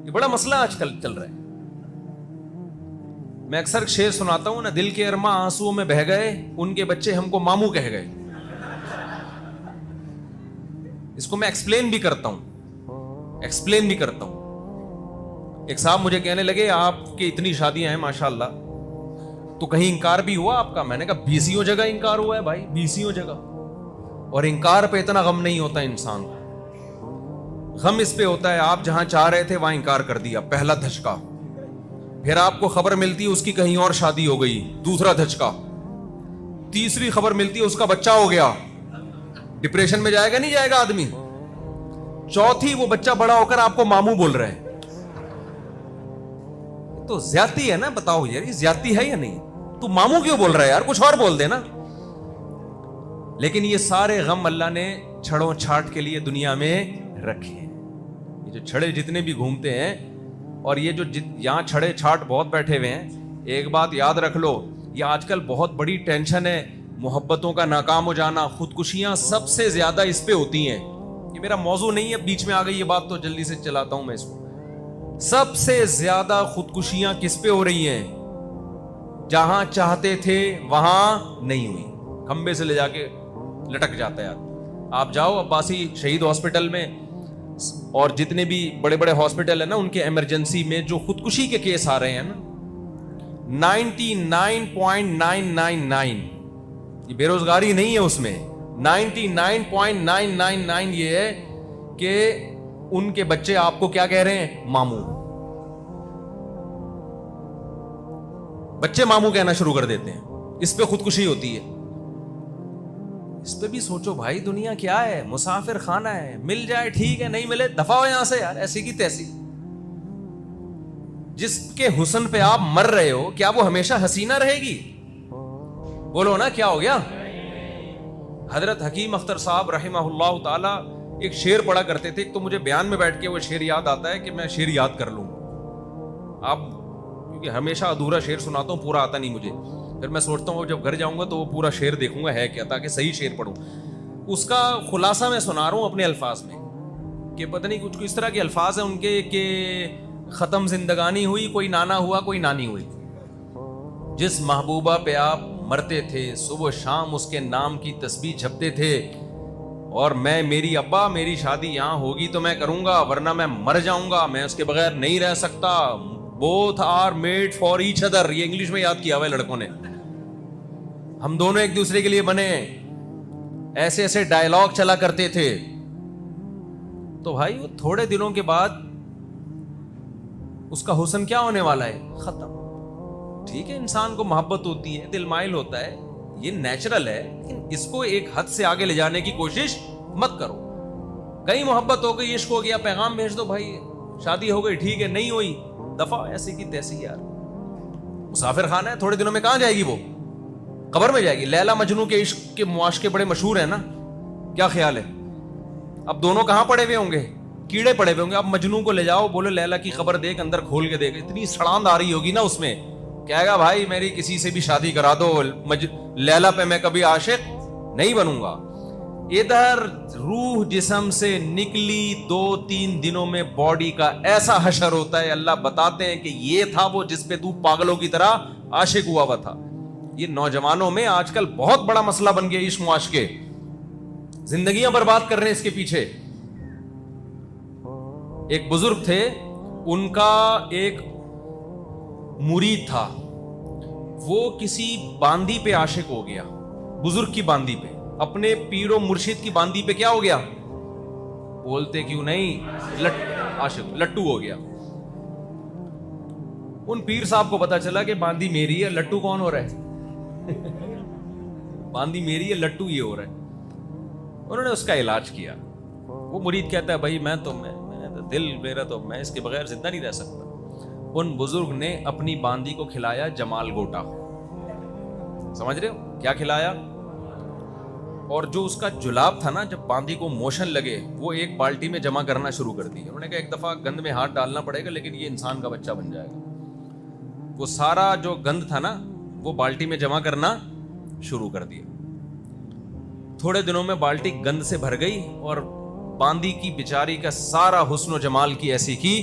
یہ بڑا مسئلہ آج کل چل رہا ہے. میں اکثر شعر سناتا ہوں نا, دل کے ارماں آنسوؤں میں بہہ گئے, ان کے بچے ہم کو ماموں کہہ گئے. اس کو میں ایکسپلین بھی کرتا ہوں. ایک صاحب مجھے کہنے لگے آپ کی اتنی شادیاں ہیں ماشاءاللہ, تو کہیں انکار بھی ہوا آپ کا؟ میں نے کہا 20 جگہ انکار ہوا ہے بھائی, 20 جگہ. اور انکار پہ اتنا غم نہیں ہوتا انسان کو, غم اس پہ ہوتا ہے آپ جہاں چاہ رہے تھے وہاں انکار کر دیا, پہلا دھچکا. پھر آپ کو خبر ملتی ہے اس کی کہیں اور شادی ہو گئی, دوسرا دھچکا. تیسری خبر ملتی ہے اس کا بچہ ہو گیا, ڈپریشن میں جائے گا نہیں جائے گا آدمی. چوتھی وہ بچہ بڑا ہو کر آپ کو ماموں بول رہے ہیں. تو زیادتی ہے نا, بتاؤ یار یہ زیادتی ہے یا نہیں؟ تو ماموں کیوں بول رہا ہے یار, کچھ اور بول دے نا. لیکن یہ سارے غم اللہ نے چھڑوں چھاٹ کے لیے دنیا میں رکھے ہیں. یہ جو چھڑے جتنے بھی گھومتے ہیں, اور یہ جو یہاں چھڑے چھاٹ بہت بیٹھے ہوئے ہیں, ایک بات یاد رکھ لو, یہ آج کل بہت بڑی ٹینشن ہے, محبتوں کا ناکام ہو جانا. خودکشیاں سب سے زیادہ اس پہ ہوتی ہیں. یہ میرا موضوع نہیں ہے, بیچ میں آ گئی یہ بات تو جلدی سے چلاتا ہوں میں اس کو. سب سے زیادہ خودکشیاں کس پہ ہو رہی ہیں؟ جہاں چاہتے تھے وہاں نہیں ہوئی, کھمبے سے لے جا کے لٹک جاتا ہے. آپ جاؤ عباسی شہید ہاسپٹل میں, اور جتنے بھی بڑے بڑے ہاسپٹل ہیں نا, ان کے ایمرجنسی میں جو خودکشی کے کیس آ رہے ہیں نا, 99.999, یہ بے روزگاری نہیں ہے اس میں, 99.999 یہ ہے کہ ان کے بچے آپ کو کیا کہہ رہے ہیں؟ ماموں. بچے ماموں کہنا شروع کر دیتے ہیں, اس پہ خودکشی ہوتی ہے. اس پہ بھی سوچو بھائی, دنیا کیا ہے؟ مسافر خانہ ہے, مل جائے ٹھیک ہے, نہیں ملے دفع ہو یہاں سے یار, ایسی کی تیسی. جس کے حسن پہ آپ مر رہے ہو, کیا وہ ہمیشہ حسینہ رہے گی؟ بولو نا, کیا ہو گیا؟ حضرت حکیم اختر صاحب رحمہ اللہ تعالی ایک شعر پڑھا کرتے تھے. ایک تو مجھے بیان میں بیٹھ کے وہ شعر یاد آتا ہے کہ میں شعر یاد کر لوں. آپ کیونکہ ہمیشہ ادھورا شعر سناتا ہوں, پورا آتا نہیں مجھے. پھر میں سوچتا ہوں جب گھر جاؤں گا تو وہ پورا شعر دیکھوں گا ہے کیا, تاکہ صحیح شعر پڑھوں. اس کا خلاصہ میں سنا رہا ہوں اپنے الفاظ میں, کہ پتہ نہیں کچھ اس طرح کے الفاظ ہیں ان کے کہ ختم زندگانی ہوئی, کوئی نانا ہوا کوئی نانی ہوئی. جس محبوبہ پہ آپ مرتے تھے, صبح شام اس کے نام کی تسبیح جپتے تھے, اور میں میری ابا میری شادی یہاں ہوگی تو میں کروں گا, ورنہ میں مر جاؤں گا, میں اس کے بغیر نہیں رہ سکتا. both are made for each other, یہ انگلش میں یاد کیا ہوا ہے لڑکوں نے. ہم دونوں ایک دوسرے کے لیے بنے, ایسے ایسے ڈائلاگ چلا کرتے تھے. تو بھائی وہ تھوڑے دنوں کے بعد اس کا حسن کیا ہونے والا ہے؟ ختم. ٹھیک ہے, انسان کو محبت ہوتی ہے, دل مائل ہوتا ہے, یہ نیچرل ہے, لیکن اس کو ایک حد سے آگے لے جانے کی کوشش مت کرو. کہیں محبت ہو گئی, عشق ہو گیا, پیغام بھیج دو بھائی, شادی ہو گئی ٹھیک ہے, نہیں ہوئی دفعہ, ایسی کی تیسی. یار مسافر خانہ ہے, تھوڑے دنوں میں کہاں جائے گی وہ؟ قبر میں جائے گی. لیلا مجنو کے عشق کے معاشقے بڑے مشہور ہیں نا, کیا خیال ہے؟ اب دونوں کہاں پڑے ہوئے ہوں گے؟ کیڑے پڑے ہوئے ہوں گے. اب مجنو کو لے جاؤ, بولو لیلا کی قبر دیکھ, اندر کھول کے دیکھ, اتنی سڑاند آ رہی ہوگی نا اس میں, کہے گا بھائی میری کسی سے بھی شادی کرا دو, لیلا پہ میں کبھی عاشق نہیں بنوں گا. ادھر روح جسم سے نکلی 2-3 دنوں میں باڈی کا ایسا حشر ہوتا ہے, اللہ بتاتے ہیں کہ یہ تھا وہ جس پہ تو پاگلوں کی طرح عاشق ہوا تھا. یہ نوجوانوں میں آج کل بہت بڑا مسئلہ بن گیا عشق معاشقے, زندگیاں برباد کر رہے ہیں اس کے پیچھے. ایک بزرگ تھے, ان کا ایک مرید تھا, وہ کسی باندی پہ عاشق ہو گیا, بزرگ کی باندی پہ, اپنے پیر و مرشد کی باندی پہ کیا ہو گیا؟ بولتے کیوں نہیں, عاشق, لٹو ہو گیا. ان پیر صاحب کو پتا چلا کہ باندی میری ہے, لٹو کون ہو رہا ہے؟ باندی میری ہے, لٹو یہ ہو رہا ہے. انہوں نے اس کا علاج کیا. وہ مرید کہتا ہے بھائی میں دل میرا تو میں اس کے بغیر زندہ نہیں رہ سکتا. ان بزرگ نے اپنی باندی کو کھلایا جمال گوٹا. سمجھ رہے ہو کیا کھلایا؟ اور جو اس کا جلاب تھا نا, جب باندی کو موشن لگے, وہ ایک بالٹی میں جمع کرنا شروع کر دی. انہوں نے کہا ایک دفعہ گند میں ہاتھ ڈالنا پڑے گا, لیکن یہ انسان کا بچہ بن جائے گا. وہ سارا جو گند تھا نا وہ بالٹی میں جمع کرنا شروع کر دیا. تھوڑے دنوں میں بالٹی گند سے بھر گئی, اور باندی کی بیچاری کا سارا حسن و جمال کی ایسی کی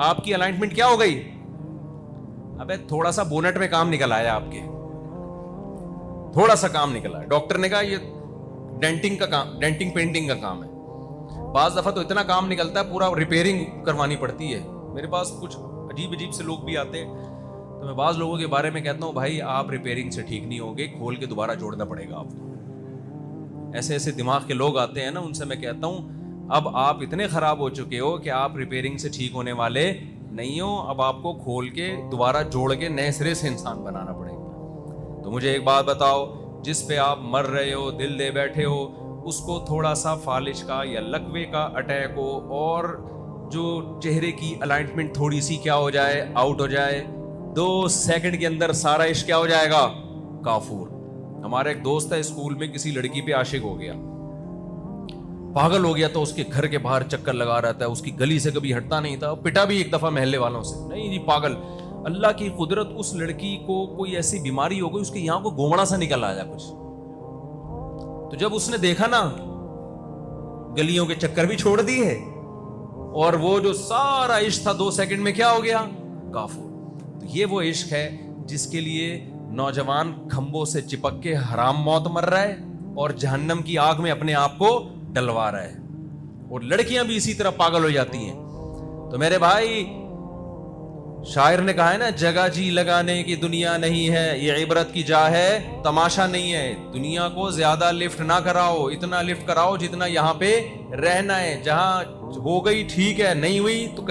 آپ کی الائنمنٹ کیا ہو گئی؟ ابے تھوڑا سا بونٹ میں کام نکل آیا آپ کے، تھوڑا سا کام نکلا ہے. ڈاکٹر نے کہا یہ ڈینٹنگ کا کام، ڈینٹنگ پینٹنگ کا کام ہے. بعض دفعہ تو اتنا کام نکلتا ہے پورا ریپیئرنگ کروانی پڑتی ہے. میرے پاس کچھ عجیب عجیب سے لوگ بھی آتے ہیں، تو میں بعض لوگوں کے بارے میں کہتا ہوں بھائی آپ ریپیئرنگ سے ٹھیک نہیں ہوگے، کھول کے دوبارہ جوڑنا پڑے گا آپ کو. ایسے ایسے دماغ کے لوگ آتے ہیں نا، ان سے میں کہتا ہوں اب آپ اتنے خراب ہو چکے ہو کہ آپ ریپیئرنگ سے ٹھیک ہونے والے نہیں ہو، اب آپ کو کھول کے دوبارہ جوڑ کے نئے سرے سے انسان بنانا پڑے گا. تو مجھے ایک بات بتاؤ، جس پہ آپ مر رہے ہو، دل دے بیٹھے ہو، اس کو تھوڑا سا فالج کا یا لکوے کا اٹیک ہو اور جو چہرے کی الائنمنٹ تھوڑی سی کیا ہو جائے، آؤٹ ہو جائے، 2 سیکنڈ کے اندر سارا عشق کیا ہو جائے گا؟ کافور. ہمارا ایک دوست ہے اسکول میں کسی لڑکی پہ عاشق ہو گیا، پاگل ہو گیا، تو اس کے گھر کے باہر چکر لگا رہتا ہے، اس کی گلی سے کبھی ہٹتا نہیں تھا، پٹا بھی ایک دفعہ محلے والوں سے. نہیں جی پاگل. اللہ کی قدرت، اس لڑکی کو کوئی ایسی بیماری ہو گئی، اس کے یہاں کو گومڑا سا نکل آیا کچھ. تو جب اس نے دیکھا نا، گلیوں کے چکر بھی چھوڑ دیے اور وہ جو سارا عشق تھا 2 سیکنڈ میں کیا ہو گیا؟ کافور. تو یہ وہ عشق ہے جس کے لیے نوجوان کھمبوں سے چپک کے حرام موت مر رہا ہے اور جہنم کی آگ میں اپنے آپ کو ڈلوا رہا ہے، اور لڑکیاں بھی اسی طرح پاگل ہو جاتی ہیں. تو میرے بھائی، شاعر نے کہا ہے نا، جگہ جی لگانے کی دنیا نہیں ہے، یہ عبرت کی جا ہے، تماشا نہیں ہے. دنیا کو زیادہ لفٹ نہ کراؤ، اتنا لفٹ کراؤ جتنا یہاں پہ رہنا ہے. جہاں ہو گئی ٹھیک ہے، نہیں ہوئی تو کہیں